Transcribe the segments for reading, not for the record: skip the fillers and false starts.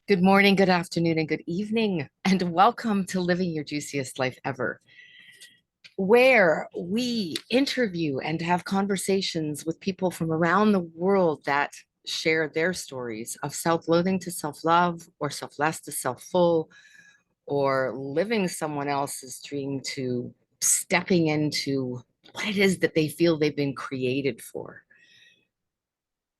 Good morning, good afternoon, and good evening, and welcome to Living Your Juiciest Life Ever, where we interview and have conversations with people from around the world that share their stories of self-loathing to self-love, or selfless to self-full, or living someone else's dream to stepping into what it is that they feel they've been created for.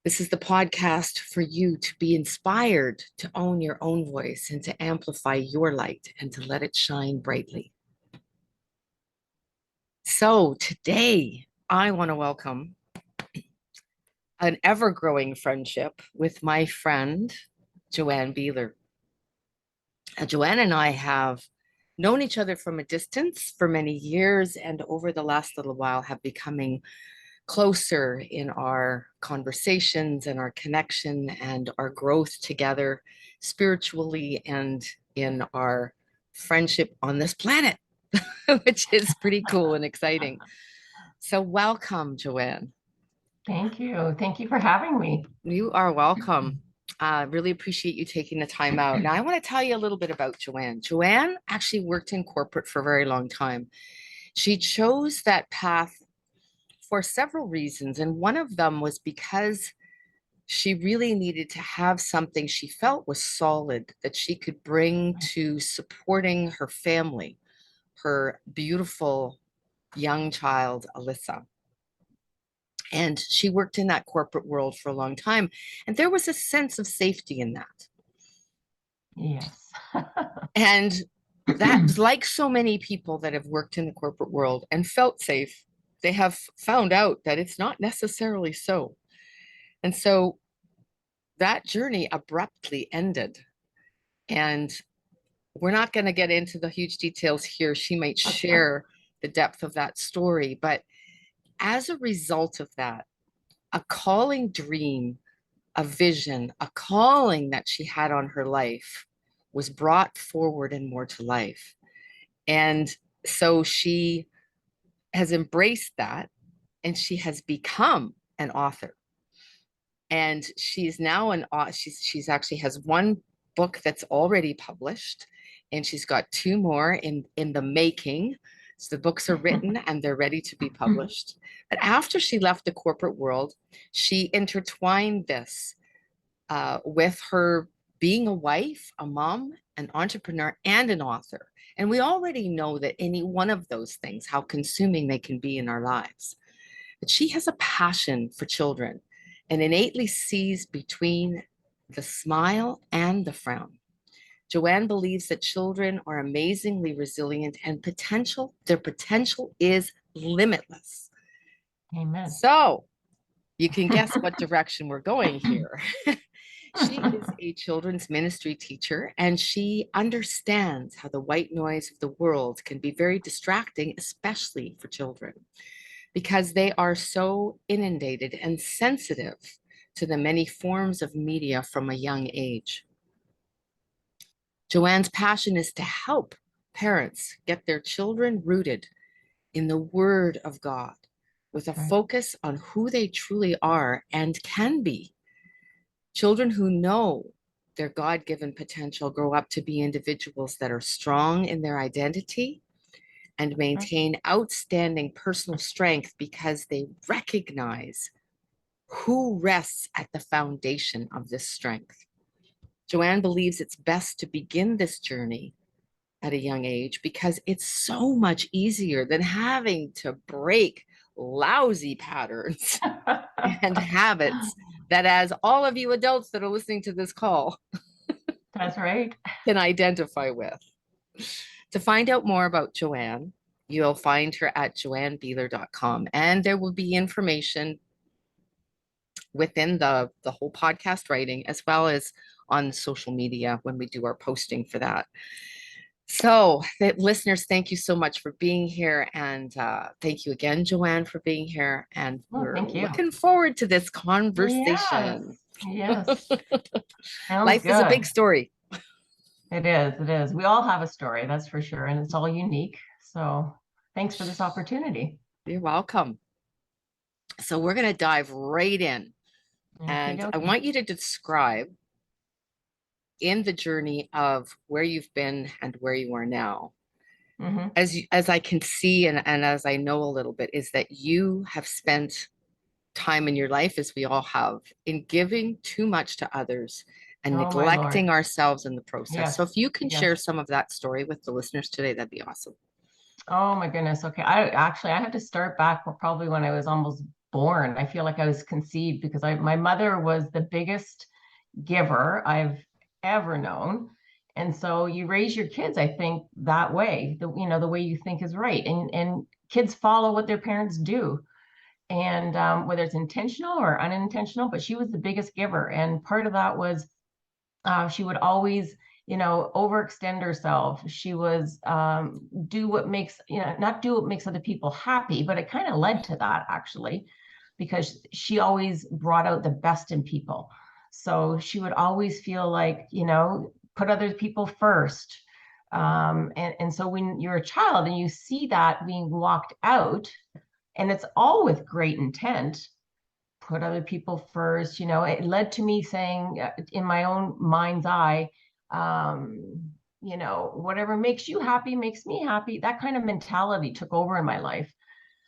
This is the podcast for you to be inspired to own your own voice and to amplify your light and to let it shine brightly. So today, I want to welcome an ever-growing friendship with my friend, Joanne Beeler. Joanne and I have known each other from a distance for many years, and over the last little while have becoming closer in our conversations and our connection and our growth together spiritually and in our friendship on this planet, which is pretty cool and exciting. So, welcome, Joanne. Thank you. Thank you for having me. You are welcome. Really appreciate you taking the time out. Now, I want to tell you a little bit about Joanne. Joanne actually worked in corporate for a very long time. She chose that path for several reasons, and one of them was because she really needed to have something she felt was solid that she could bring to supporting her family, her beautiful young child, Alyssa. And she worked in that corporate world for a long time. And there was a sense of safety in that. Yes. And that, like so many people that have worked in the corporate world and felt safe, they have found out that it's not necessarily so. And so that journey abruptly ended. And we're not going to get into the huge details here. She might share the depth of that story. But as a result of that, a calling dream, a vision, a calling that she had on her life was brought forward and more to life. And so she has embraced that, and she has become an author. And she's now she's actually has one book that's already published, and she's got two more in the making. So the books are written and they're ready to be published. But after she left the corporate world, she intertwined this with her being a wife, a mom, an entrepreneur, and an author. And we already know that any one of those things, how consuming they can be in our lives. But she has a passion for children and innately sees between the smile and the frown. Joanne believes that children are amazingly resilient and their potential is limitless. Amen. So you can guess what direction we're going here. She is a children's ministry teacher, and she understands how the white noise of the world can be very distracting, especially for children, because they are so inundated and sensitive to the many forms of media from a young age. Joanne's passion is to help parents get their children rooted in the Word of God with a Right. focus on who they truly are and can be. Children who know their God-given potential grow up to be individuals that are strong in their identity and maintain outstanding personal strength because they recognize who rests at the foundation of this strength. Joanne believes it's best to begin this journey at a young age because it's so much easier than having to break lousy patterns and habits that, as all of you adults that are listening to this call That's right. can identify with. To find out more about Joanne, you'll find her at joannebeeler.com, and there will be information within the whole podcast writing as well as on social media when we do our posting for that. So, listeners, thank you so much for being here. And thank you again, Joanne, for being here. And we're Thank you. looking forward to this Yes. conversation. Yes. Sounds Life is a good. big story. It is. It is. We all have a story, that's for sure. And it's all unique. So thanks for this opportunity. You're welcome. So, we're going to dive right in. Okey And I dokey. want you to describe in the journey of where you've been and where you are now, Hmm. as I can see and as I know a little bit, is that you have spent time in your life, as we all have, in giving too much to others and Oh my neglecting Lord. ourselves in the process. So Yes. if you can Yes. share some of that story with the listeners today, that'd be awesome. Oh my goodness. Okay. I had to start back probably when I was almost born. I feel like I was conceived because my mother was the biggest giver I've ever known. And so you raise your kids, I think, that way, the way you think is right. And kids follow what their parents do. And whether it's intentional or unintentional, but she was the biggest giver. And part of that was she would always, overextend herself. She was do what makes, not do what makes other people happy, but it kind of led to that actually, because she always brought out the best in people. So she would always feel like, put other people first. And so when you're a child and you see that being walked out, and it's all with great intent, put other people first. It led to me saying in my own mind's eye, whatever makes you happy makes me happy. That kind of mentality took over in my life.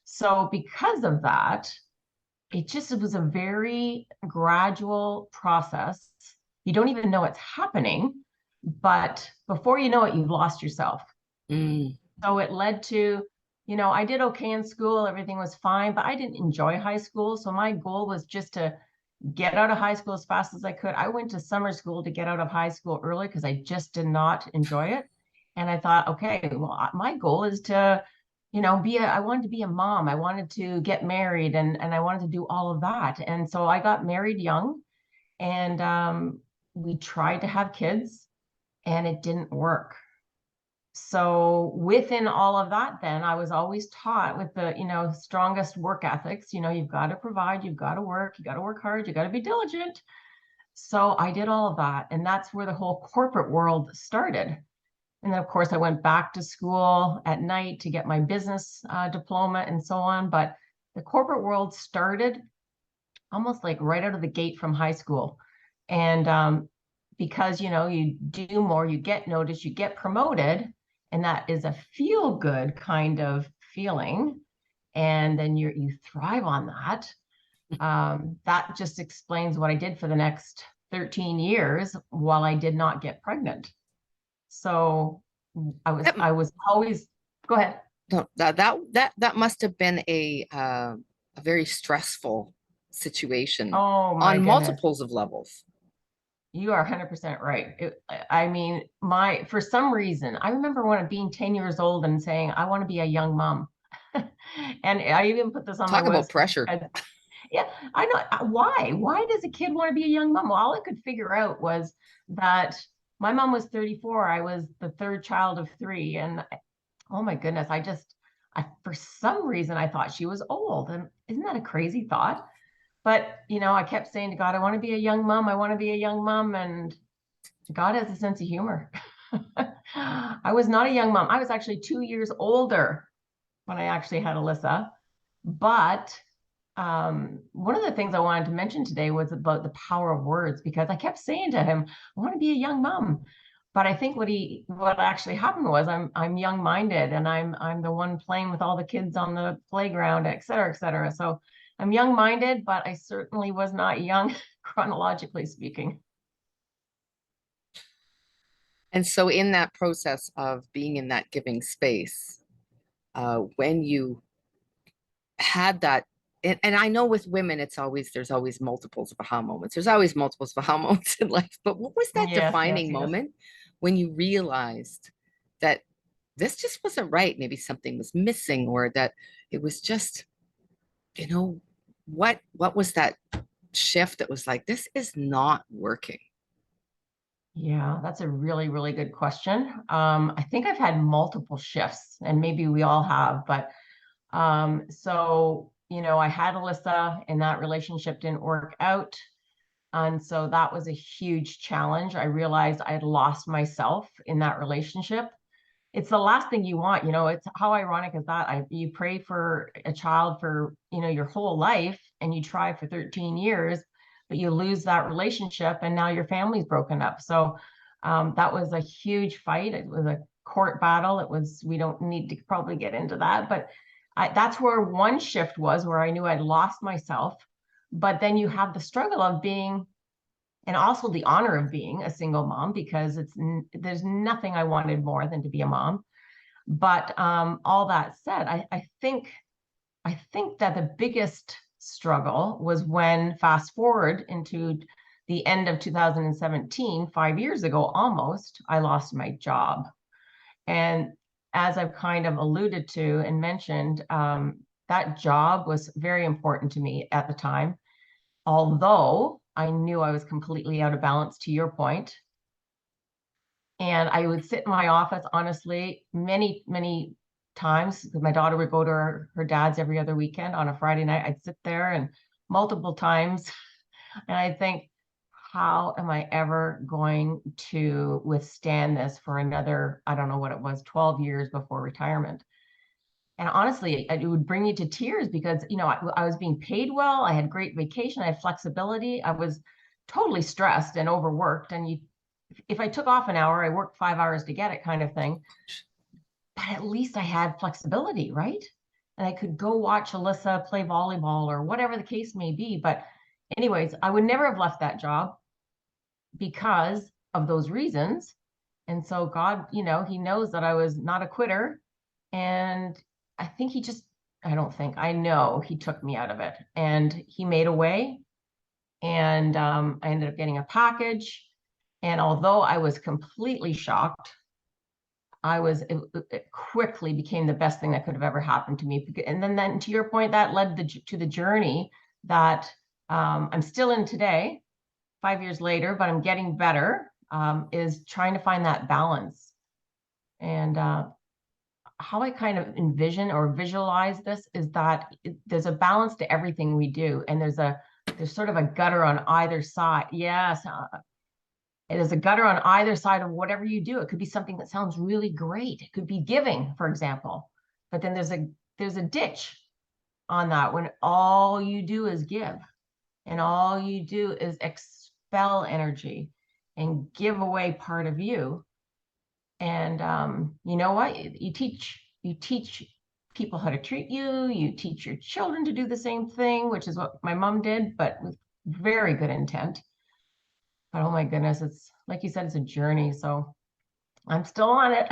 So because of that, it was a very gradual process. You don't even know it's happening, but before you know it, you've lost yourself. Mm. So it led to, I did okay in school, everything was fine, but I didn't enjoy high school. So my goal was just to get out of high school as fast as I could. I went to summer school to get out of high school early because I just did not enjoy it. And I thought, okay, well, my goal is to, I wanted to be a mom. I wanted to get married and I wanted to do all of that. And so I got married young and we tried to have kids and it didn't work. So within all of that, then I was always taught with the, strongest work ethics, you've got to provide, you've got to work, you got to work hard, you got to be diligent. So I did all of that. And that's where the whole corporate world started. And then, of course, I went back to school at night to get my business diploma and so on. But the corporate world started almost like right out of the gate from high school. And because, you do more, you get noticed, you get promoted, and that is a feel good kind of feeling. And then you thrive on that. That just explains what I did for the next 13 years while I did not get pregnant. So That, I was always, go ahead. no, that must have been a very stressful situation Oh my on goodness. multiples of levels. You are 100% right. I mean, for some reason, I remember when being 10 years old and saying, I want to be a young mom. And I even put this on my Talk about website pressure. because, yeah, I know why. Why does a kid want to be a young mom? Well, all I could figure out was that my mom was 34. I was the third child of three. And oh my goodness, for some reason, I thought she was old. And isn't that a crazy thought? But, I kept saying to God, I want to be a young mom. I want to be a young mom. And God has a sense of humor. I was not a young mom. I was actually 2 years older when I actually had Alyssa. But one of the things I wanted to mention today was about the power of words because I kept saying to him, I want to be a young mom. But I think what actually happened was I'm young minded and I'm the one playing with all the kids on the playground, et cetera, et cetera. So I'm young minded, but I certainly was not young chronologically speaking. And so, in that process of being in that giving space, when you had that, and I know with women, there's always multiples of aha moments. There's always multiples of aha moments in life. But what was that Yes, yes, defining yes. moment when you realized that this just wasn't right? Maybe something was missing, or that it was just, you know, what was that shift that was like, this is not working? Yeah, that's a really, really good question. I think I've had multiple shifts, and maybe we all have, but so I had Alyssa, and that relationship didn't work out. And so that was a huge challenge. I realized I had lost myself in that relationship. It's the last thing you want, it's how ironic is that? You pray for a child for, your whole life and you try for 13 years, but you lose that relationship and now your family's broken up. So That was a huge fight. It was a court battle. It was, we don't need to probably get into that, but that's where one shift was, where I knew I'd lost myself. But then you have the struggle of being, and also the honor of being a single mom, because there's nothing I wanted more than to be a mom. But all that said, I think that the biggest struggle was when, fast forward into the end of 2017, 5 years ago almost, I lost my job. And as I've kind of alluded to and mentioned, that job was very important to me at the time, although I knew I was completely out of balance, to your point. And I would sit in my office, honestly, many, many times, because my daughter would go to her dad's every other weekend on a Friday night. I'd sit there and multiple times, and I think, how am I ever going to withstand this for another, I don't know what it was, 12 years before retirement? And honestly, it would bring you to tears, because, I was being paid well. I had great vacation. I had flexibility. I was totally stressed and overworked. And if I took off an hour, I worked 5 hours to get it, kind of thing. But at least I had flexibility, right? And I could go watch Alyssa play volleyball or whatever the case may be. But anyways, I would never have left that job because of those reasons. And so God, he knows that I was not a quitter. And I think I don't think, I know he took me out of it, and he made a way. And I ended up getting a package. And although I was completely shocked, it quickly became the best thing that could have ever happened to me. And then to your point, that led to the journey that I'm still in today, 5 years later, but I'm getting better, is trying to find that balance. And how I kind of envision or visualize this is that there's a balance to everything we do. And there's sort of a gutter on either side. Yes, it is a gutter on either side of whatever you do. It could be something that sounds really great. It could be giving, for example. But then there's a ditch on that when all you do is give, and all you do is expel energy and give away part of you. And you know what? You teach people how to treat you. You teach your children to do the same thing, which is what my mom did, but with very good intent. But oh my goodness, it's like you said, it's a journey. So I'm still on it.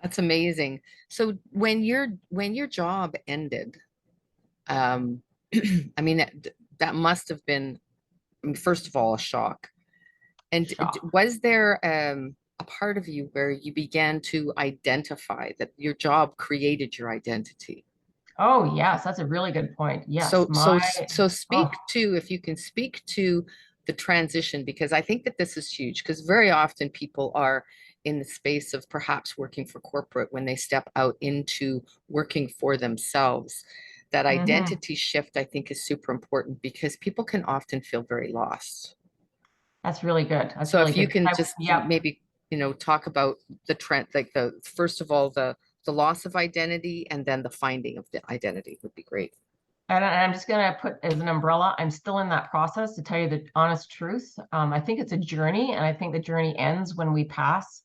That's amazing. So when your job ended, um, I mean that must have been, I mean, first of all, a shock. And Shock. was there a part of you where you began to identify that your job created your identity? Oh yes, that's a really good point. Yes, So, so, my so oh speak to, if you can speak to the transition, because I think that this is huge, because very often people are in the space of perhaps working for corporate when they step out into working for themselves. That mhm. identity shift, I think, is super important because people can often feel very lost. That's really good. That's So really if you good. can just Yep. maybe, talk about the trend, like the, first of all, the loss of identity and then the finding of the identity would be great. And I'm just going to put as an umbrella, I'm still in that process, to tell you the honest truth. I think it's a journey, and I think the journey ends when we pass.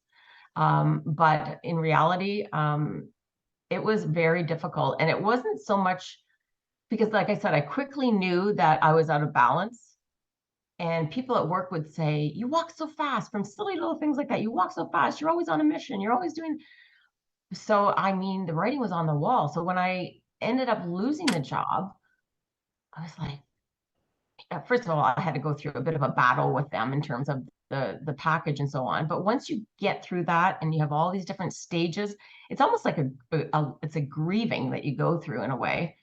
But in reality, it was very difficult. And it wasn't so much because, like I said, I quickly knew that I was out of balance. And people at work would say, "You walk so fast," from silly little things like that. "You walk so fast. You're always on a mission. You're always doing." So, I mean, the writing was on the wall. So when I ended up losing the job, I was like, first of all, I had to go through a bit of a battle with them in terms of the package and so on. But once you get through that and you have all these different stages, it's almost like it's a grieving that you go through in a way,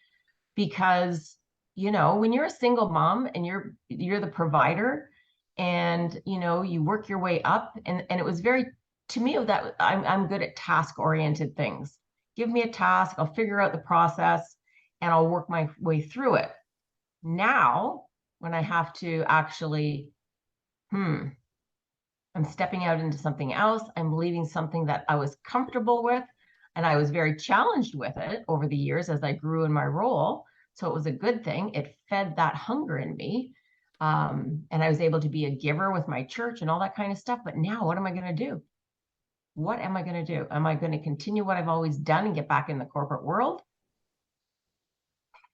because when you're a single mom and you're the provider, and you work your way up, and it was very, to me, that I'm good at task oriented things. Give me a task, I'll figure out the process, and I'll work my way through it. Now when I have to actually, I'm stepping out into something else, I'm leaving something that I was comfortable with, and I was very challenged with it over the years as I grew in my role. So it was a good thing. It fed that hunger in me. And I was able to be a giver with my church and all that kind of stuff. But now what am I going to do? What am I going to do? Am I going to continue what I've always done and get back in the corporate world?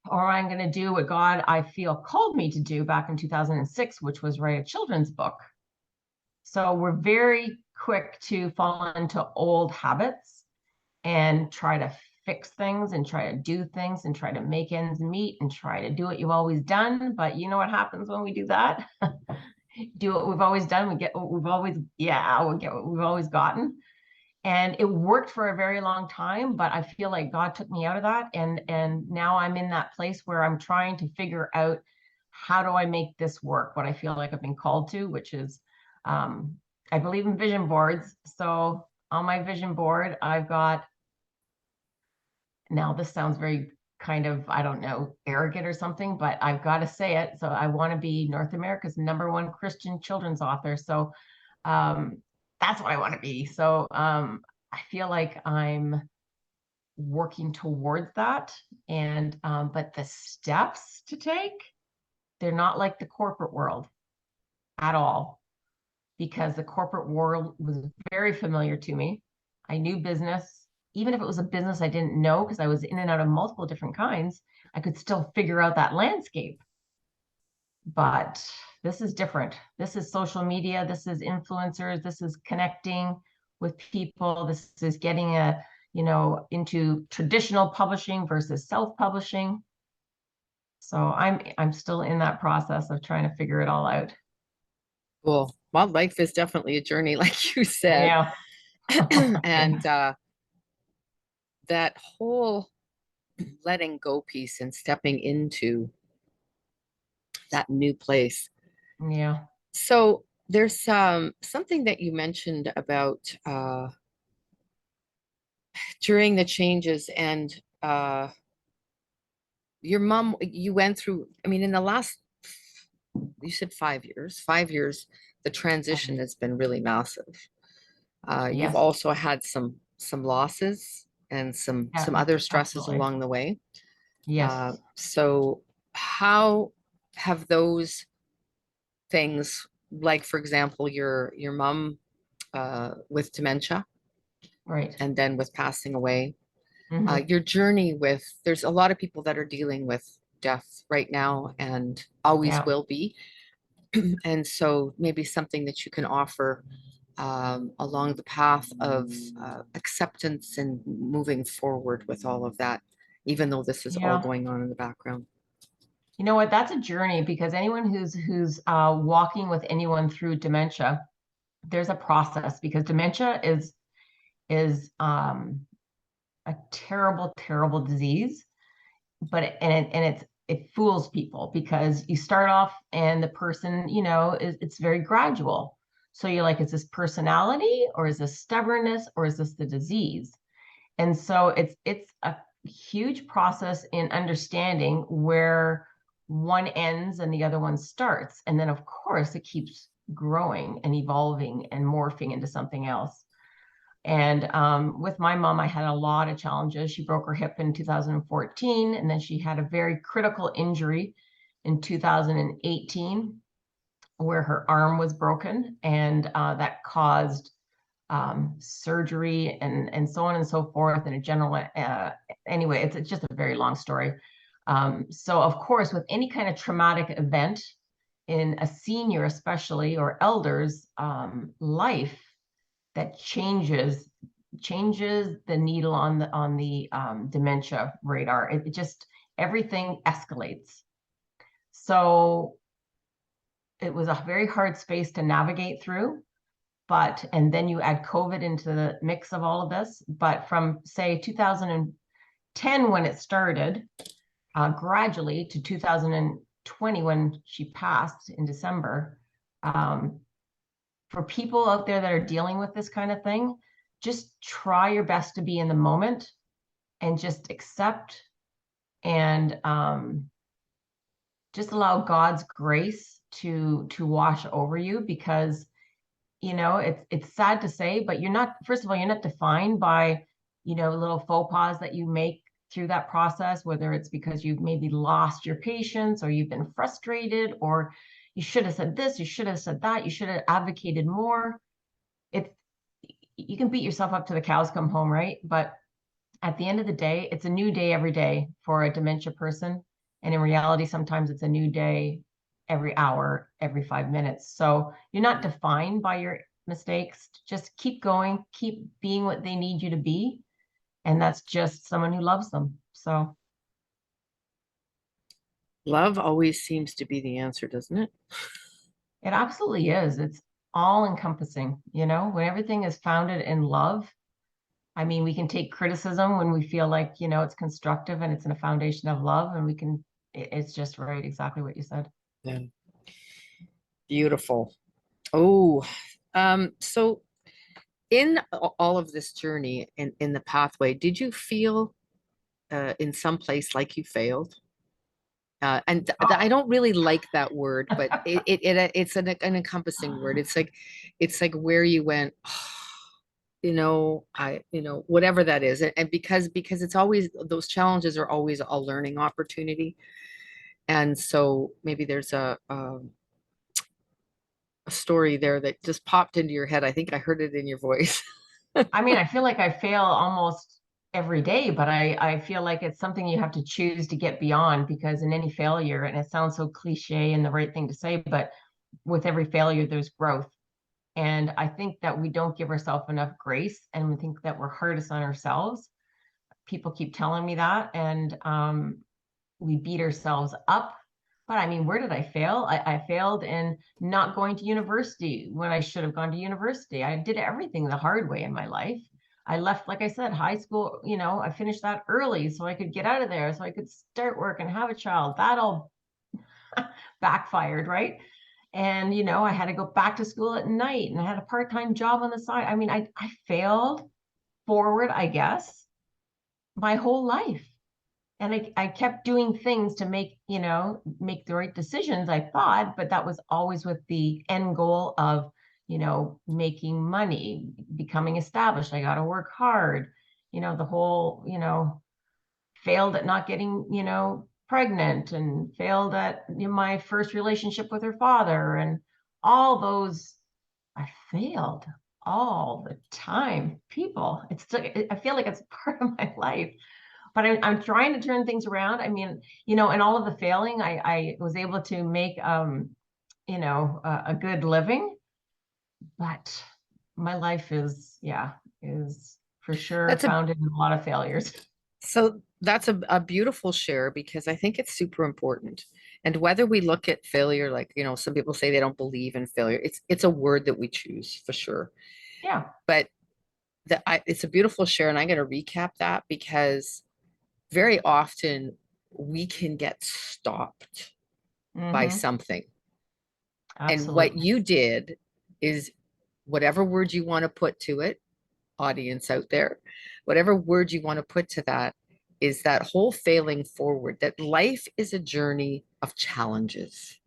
Or am I going to do what God, I feel, called me to do back in 2006, which was write a children's book? So we're very quick to fall into old habits and try to fix things and try to do things and try to make ends meet and try to do what you've always done. But you know what happens when we do that? Do what we've always done. We get what we've always, we'll get what we've always gotten. And it worked for a very long time, but I feel like God took me out of that. And now I'm in that place where I'm trying to figure out, how do I make this work? What I feel like I've been called to, which is, I believe in vision boards. So on my vision board, I've got, now this sounds very kind of, I don't know, arrogant or something, but I've got to say it. So I want to be North America's #1 Christian children's author. So that's what I want to be. So I feel like I'm working towards that. And but the steps to take, they're not like the corporate world at all, because the corporate world was very familiar to me. I knew business, even if it was a business I didn't know, because I was in and out of multiple different kinds, I could still figure out that landscape. But this is different. This is social media. This is influencers. This is connecting with people. This is getting into traditional publishing versus self-publishing. So I'm still in that process of trying to figure it all out. Cool. Well, life is definitely a journey, like you said. Yeah. And that whole letting go piece and stepping into that new place. Yeah. So there's something that you mentioned about during the changes and your mom, you went through, I mean, in the last, you said 5 years, 5 years, the transition has been really massive. You've Yes. also had some losses and some Yeah, other stresses absolutely. along the way. Yes. So how have those things, like for example, your mom with dementia Right. and then with passing away, Hmm. your journey with, there's a lot of people that are dealing with death right now and always Yeah. will be. And so maybe something that you can offer along the path of acceptance and moving forward with all of that, even though this is all Yeah. going on in the background. You know what? That's a journey, because anyone who's walking with anyone through dementia, there's a process, because dementia is a terrible, terrible disease. But it fools people, because you start off and the person, it's very gradual. So you're like, is this personality, or is this stubbornness, or is this the disease? And so it's a huge process in understanding where one ends and the other one starts. And then of course it keeps growing and evolving and morphing into something else. And with my mom, I had a lot of challenges. She broke her hip in 2014, and then she had a very critical injury in 2018, where her arm was broken, and that caused surgery and so on and so forth. And a general, anyway, it's just a very long story. So of course, with any kind of traumatic event in a senior, especially, or elders life, that changes the needle on the dementia radar. It just, everything escalates. So it was a very hard space to navigate through. But and then you add COVID into the mix of all of this. But from say 2010, when it started, gradually to 2020, when she passed in December. For people out there that are dealing with this kind of thing, just try your best to be in the moment and just accept, and just allow God's grace to wash over you, because it's sad to say, but you're not, first of all, you're not defined by little faux pas that you make through that process, whether it's because you've maybe lost your patience, or you've been frustrated, or you should have said this, you should have said that, you should have advocated more. It's, you can beat yourself up to the cows come home, right? But at the end of the day, it's a new day every day for a dementia person. And in reality, sometimes it's a new day every hour, every 5 minutes. So you're not defined by your mistakes. Just keep going, keep being what they need you to be. And that's just someone who loves them. So Love always seems to be the answer, doesn't it? it absolutely is. It's all encompassing, when everything is founded in love. I mean, we can take criticism when we feel like, it's constructive and it's in a foundation of love, and it's just right, exactly what you said. Yeah. Beautiful. Oh, so in all of this journey in the pathway, did you feel in some place like you failed? I don't really like that word, but it's an encompassing word. It's like where you went, whatever that is, and because it's always those challenges are always a learning opportunity, and so maybe there's a story there that just popped into your head. I think I heard it in your voice. I mean, I feel like I fail almost every day, but I feel like it's something you have to choose to get beyond, because in any failure, and it sounds so cliche and the right thing to say, but with every failure, there's growth. And I think that we don't give ourselves enough grace, and we think that we're hardest on ourselves. People keep telling me that, and we beat ourselves up. But I mean, where did I fail? I failed in not going to university when I should have gone to university. I did everything the hard way in my life. I left, like I said, high school, I finished that early so I could get out of there, so I could start work and have a child. That all backfired, right? And, I had to go back to school at night, and I had a part-time job on the side. I mean, I failed forward, I guess, my whole life. And I kept doing things to make the right decisions, I thought, but that was always with the end goal of, making money, becoming established. I got to work hard, the whole, failed at not getting, pregnant, and failed at my first relationship with her father, and all those. I failed all the time. People, I feel like it's part of my life, but I'm trying to turn things around. I mean, in all of the failing, I was able to make, a good living, but my life is for sure That's a founded in a lot of failures. So that's a beautiful share because I think it's super important. And whether we look at failure, like, some people say they don't believe in failure. It's a word that we choose for sure. Yeah. But it's a beautiful share, and I'm going to recap that because very often we can get stopped by Mm-hmm. something. And what Absolutely. you did is whatever word you want to put to it, audience out there, whatever word you want to put to that, is that whole failing forward, that life is a journey of challenges,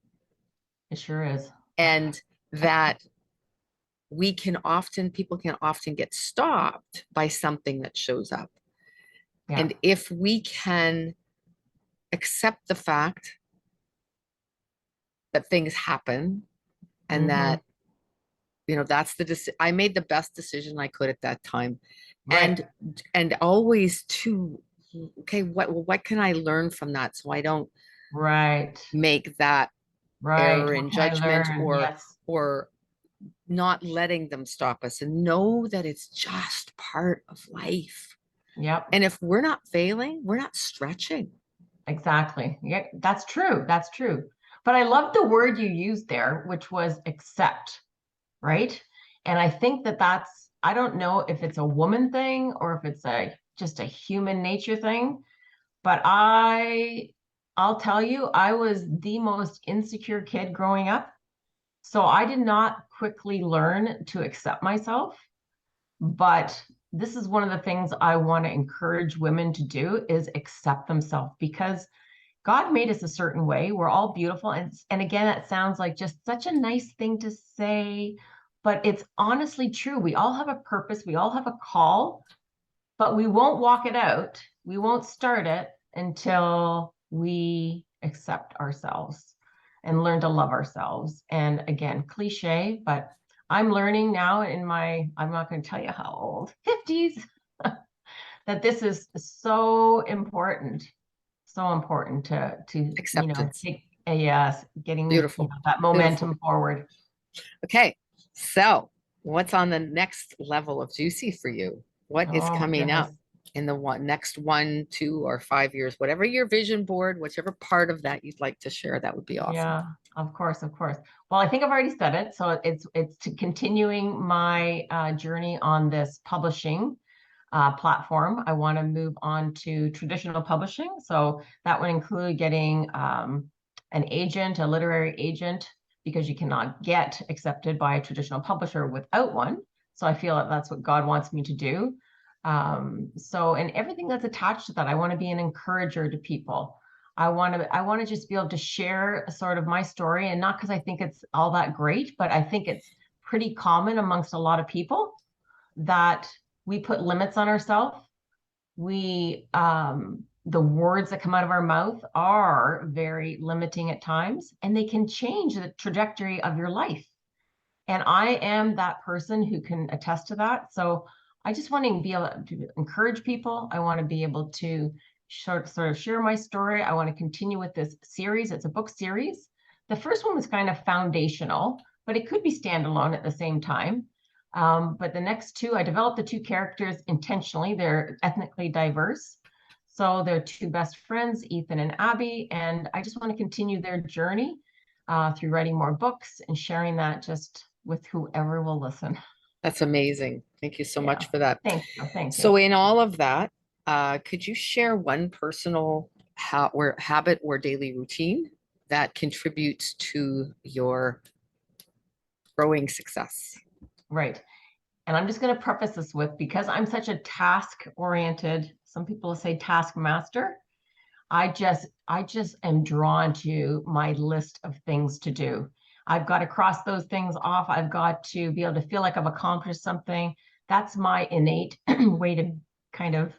It sure is. and that people can often get stopped by something that shows up. Yeah. And if we can accept the fact that things happen and Mm-hmm. that, that's I made the best decision I could at that time. Right. And always to, okay, what can I learn from that so I don't Right. make that Right. error What in can I judgment, learn? Yes. or not letting them stop us, and know that it's just part of life. Yep. And if we're not failing, we're not stretching. Exactly. Yeah, that's true. That's true. But I love the word you used there, which was accept, right? And I think that I don't know if it's a woman thing or if it's just a human nature thing, but I'll tell you, I was the most insecure kid growing up. So I did not quickly learn to accept myself. But this is one of the things I want to encourage women to do, is accept themselves, because God made us a certain way. We're all beautiful. And again, that sounds like just such a nice thing to say, but it's honestly true. We all have a purpose, we all have a call, but we won't walk it out. We won't start it until we accept ourselves. and learn to love ourselves. And again, cliche, but I'm learning now in my, I'm not going to tell you how old, 50s, that this is so important to Acceptance. take a yes, getting, Beautiful. that Beautiful. momentum forward. Okay. So, what's on the next level of juicy for you? What is Oh my coming goodness. up in the next 1, 2, or 5 years? Whatever your vision board, whichever part of that you'd like to share, that would be awesome. Yeah, of course, of course. Well, I think I've already said it. So it's to continuing my journey on this publishing platform. I want to move on to traditional publishing. So that would include getting an agent, a literary agent, because you cannot get accepted by a traditional publisher without one. So I feel that that's what God wants me to do. And everything that's attached to that, I want to be an encourager to people. I want to just be able to share sort of my story, and not because I think it's all that great, but I think it's pretty common amongst a lot of people that we put limits on ourselves. The words that come out of our mouth are very limiting at times, and they can change the trajectory of your life. And I am that person who can attest to that. So I just want to be able to encourage people. I want to be able to sort of share my story. I want to continue with this series. It's a book series. The first one was kind of foundational, but it could be standalone at the same time. But the next two, I developed the two characters intentionally. They're ethnically diverse. So they're two best friends, Ethan and Abby, and I just want to continue their journey through writing more books and sharing that just with whoever will listen. That's amazing. Thank you so Yeah. much for that. Thank you. Thank you. So, in all of that, could you share one personal habit or daily routine that contributes to your growing success? Right. And I'm just going to preface this with, because I'm such a task oriented, some people say taskmaster. I just am drawn to my list of things to do. I've got to cross those things off. I've got to be able to feel like I've accomplished something. That's my innate way to kind of,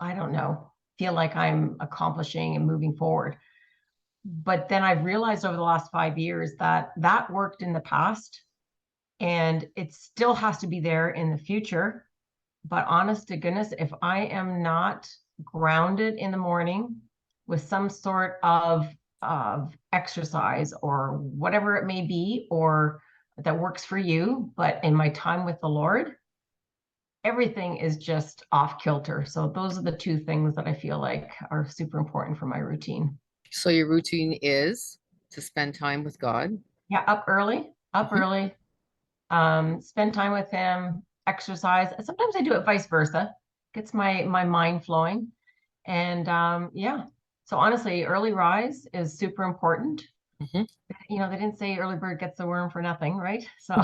I don't know, feel like I'm accomplishing and moving forward. But then I've realized over the last 5 years that that worked in the past and it still has to be there in the future. But honest to goodness, if I am not grounded in the morning with some sort of exercise or whatever it may be, or that works for you, but in my time with the Lord, everything is just off kilter. So those are the two things that I feel like are super important for my routine. So, your routine is to spend time with God. Yeah, up Mhm. early, spend time with him, exercise. Sometimes I do it vice versa. Gets my mind flowing. And yeah. So honestly, early rise is super important. Mhm. They didn't say early bird gets the worm for nothing, right? So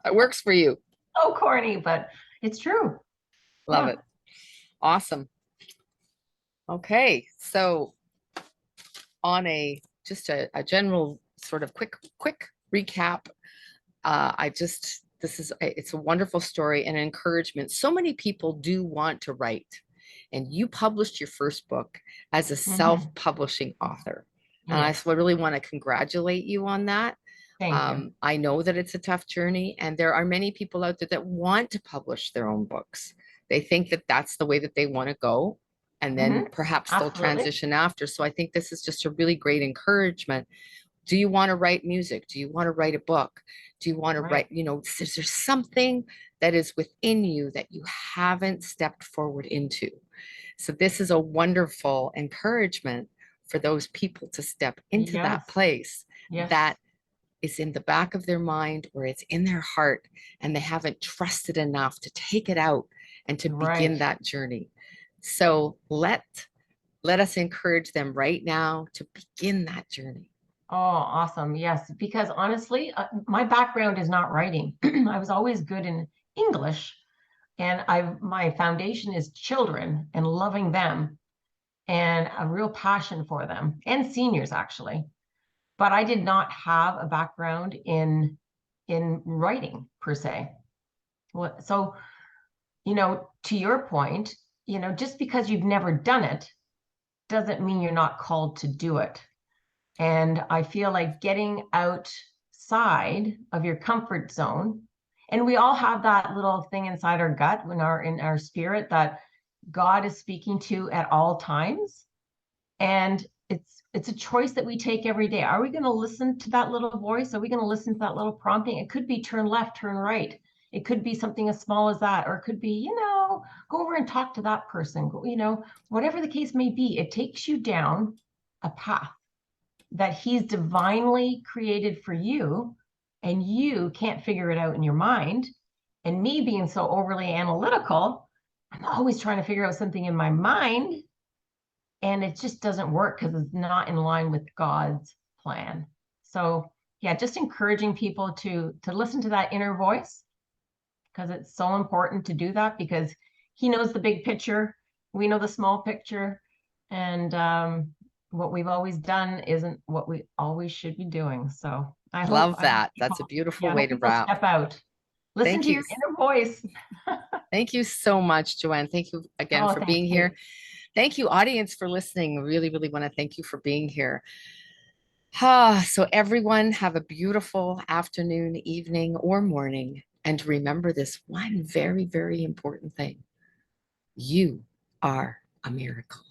That works for you. so corny, but it's true. Love Yeah. it. Awesome. Okay. So, on a general sort of quick recap, it's a wonderful story and encouragement. So many people do want to write, and you published your first book as a Hmm. self-publishing author. And I Yes. so I really want to congratulate you on that. Thank you. I know that it's a tough journey, and there are many people out there that want to publish their own books. They think that that's the way that they want to go, and then Hmm. perhaps they'll Absolutely. transition after. So I think this is just a really great encouragement. Do you want to write music? Do you want to write a book? Do you want to Right. write, is there something that is within you that you haven't stepped forward into? So this is a wonderful encouragement for those people to step into that Yes. place that Yes. is in the back of their mind or it's in their heart, and they haven't trusted enough to take it out and to begin Right. that journey. So let us encourage them right now to begin that journey. Oh, awesome. Yes, because honestly, my background is not writing. I was always good in English, and my foundation is children and loving them and a real passion for them and seniors actually. But I did not have a background in writing per se. So, to your point, just because you've never done it doesn't mean you're not called to do it. And I feel like getting outside of your comfort zone, and we all have that little thing inside our gut, in our spirit, that God is speaking to at all times. And it's a choice that we take every day. Are we going to listen to that little voice? Are we going to listen to that little prompting? It could be turn left, turn right. It could be something as small as that, or it could be, go over and talk to that person. Whatever the case may be, it takes you down a path that he's divinely created for you, and you can't figure it out in your mind. And me being so overly analytical, I'm always trying to figure out something in my mind, and it just doesn't work because it's not in line with God's plan. So yeah, just encouraging people to listen to that inner voice, because it's so important to do that, because he knows the big picture, we know the small picture, and what we've always done isn't what we always should be doing. So Love that. That's a beautiful I way hope to people wrap. step out, listen Thank to you. your inner voice. Thank you so much, Joanne. Thank you again Oh, for thanks, being here. Kate. Thank you, audience, for listening. Really, really want to thank you for being here. So everyone have a beautiful afternoon, evening, or morning. And remember this one very, very important thing. You are a miracle.